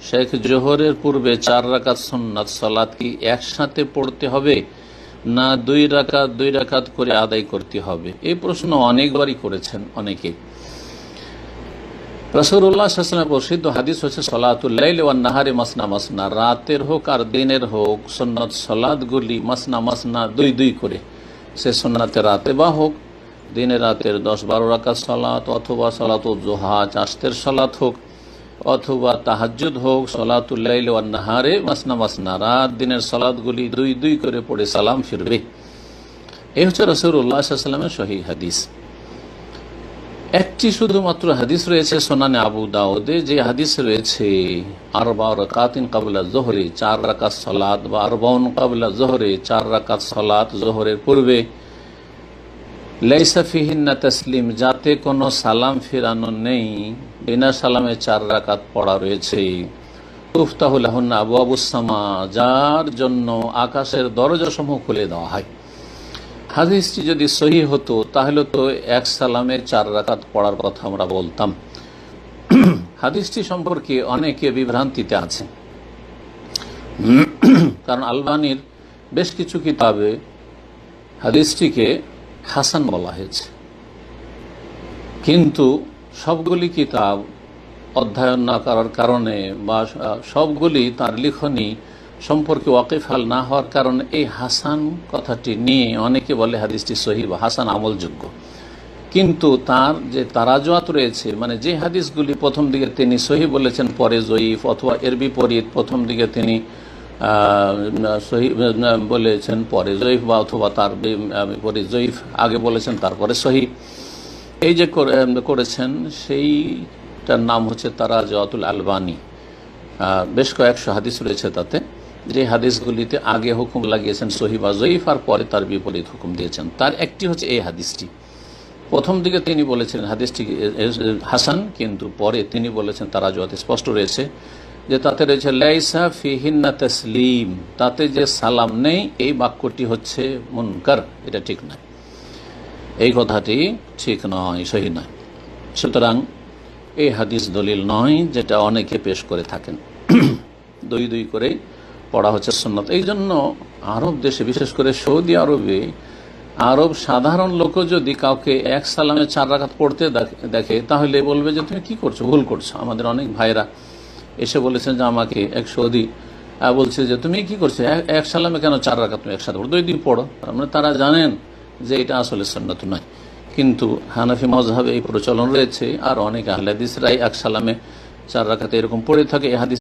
শেখ জোহরের পূর্বে 4 রাকাত সুন্নাত সালাত কি একসাথে পড়তে হবে না 2 রাকাত করে আদায় করতে হবে? এই প্রশ্ন অনেকবারই করেছেন অনেকে। রাসূলুল্লাহ সাল্লাল্লাহু আলাইহি ওয়াসাল্লামের প্রসিদ্ধ হাদিস হচ্ছে সালাতুল লাইলি ওয়ান নাহারি মাসনা মাসনা, রাতের হোক আর দিনের হোক সুন্নাত সালাতগুলি মাসনা মাসনা 2 করে, সে সুন্নাতে রাতে বা হোক দিনে রাতের 10-12 রাকাত সালাত, অথবা সালাতুল জোহা চাষতের সালাত হোক, অথবা তাহাজ্জুদ হোক, সালাতুল লাইলি ওয়ান নাহারে মাসনা মাসনা, রাত দিনের সালাতগুলি 2 করে পড়ে সালাম ফিরবে। এই হচ্ছে রাসূলুল্লাহ সাল্লাল্লাহু আলাইহি ওয়াসাল্লামের সহিহ হাদিস। একটি শুধুমাত্র হাদিস রয়েছে সুনানে আবু দাউদে, যে হাদিস রয়েছে 4 রাকাতিন ক্বাবলা যোহরি, 4 রাকাত সালাত বা 40 ক্বাবলা যোহরি, 4 রাকাত সালাত যোহরের পূর্বে, লাইসা ফিহিন্না তাসলিম, যাতে কোনো সালাম ফিরানো নেই, বিনা সালামে 4 রাকাত পড়া রয়েছে। তুফতাহু লাহুন্না আবওয়াবুস সামা, যার জন্য আকাশের দরজাসমূহ খুলে দেওয়া হয়। হাদিসটি যদি সহিহ হতো তাহলে তো এক সালামে 4 রাকাত পড়ার কথা আমরা বলতাম। হাদিসটি সম্পর্কে অনেকে বিভ্রান্তিতে আছে, কারণ আলবানীর বেশ কিছু কিতাবে হাদিসটিকে হাসান বলা হয়েছে, কিন্তু সবগুলি কিতাব অধ্যয়ন না করার কারণে বা সবগুলি তার লিখনি সম্পর্কে ওয়াকিফাল না হওয়ার কারণে এই হাসান কথাটি নিয়ে অনেকে বলে হাদিসটি সহিহ বা হাসান আমলযোগ্য। কিন্তু তার যে তারাজুয়াত রয়েছে, মানে যে হাদিসগুলি প্রথম দিকে তিনি সহিহ বলেছেন পরে জয়ীফ, অথবা এর বিপরীত প্রথম দিকে তিনি সহিহ বলেছেন পরে জয়ীফ, বা অথবা তার বিপরীত জয়ীফ আগে বলেছেন তারপরে সহিহ, এই যে করেছেন সেইটার নাম হচ্ছে তারাজুয়াতুল আলবানী। বেশ কয়েকশো হাদিস রয়েছে তাতে, যে হাদিসগুলিতে আগে হুকুম লাগিয়েছেন সহিহ বা জয়ীফ আর পরে তার বিপরীত হুকুম দিয়েছেন। তার একটি হচ্ছে এই হাদিসটি। প্রথম দিকে তিনি বলেছেন হাদিসটি হাসান, কিন্তু পরে তিনি বলেছেন তারাজুয়াতে স্পষ্ট রয়েছে যে তাতে রয়েছে লাইসা ফিহিন্না তাসলিম, তাতে যে সালাম নেই এই বাক্যটি হচ্ছে মুনকার, এটা ঠিক নয়, এই কথাটি ঠিক নয়, সহিহ নয়। সুতরাং এই হাদিস দলিল নয়, যেটা অনেকে পেশ করে থাকেন। 2 করে পড়া হচ্ছে সুন্নাত। এই জন্য আরব দেশে, বিশেষ করে সৌদি আরবে, আরব সাধারণ লোক যদি কাউকে এক সালামে 4 রাকাত পড়তে দেখে তাহলে বলবে যে তুমি কি করছো, ভুল করছো। আমাদের অনেক ভাইরা এসে বলেছেন যে আমাকে এক সৌদি বলছে যে তুমি কি করছো, এক সালামে কেন 4 রাকাত তুমি একসাথে পড়ো, 2 পড়ো। মানে তারা জানেন যে এটা আসলে সুন্নাত নয়, কিন্তু হানাফি মাযহাবে এই প্রচলন রয়েছে, আর অনেক আহলে হাদিসরাই এক সালামে 4 রাকাত এরকম পড়ে থাকে। এই হাদিস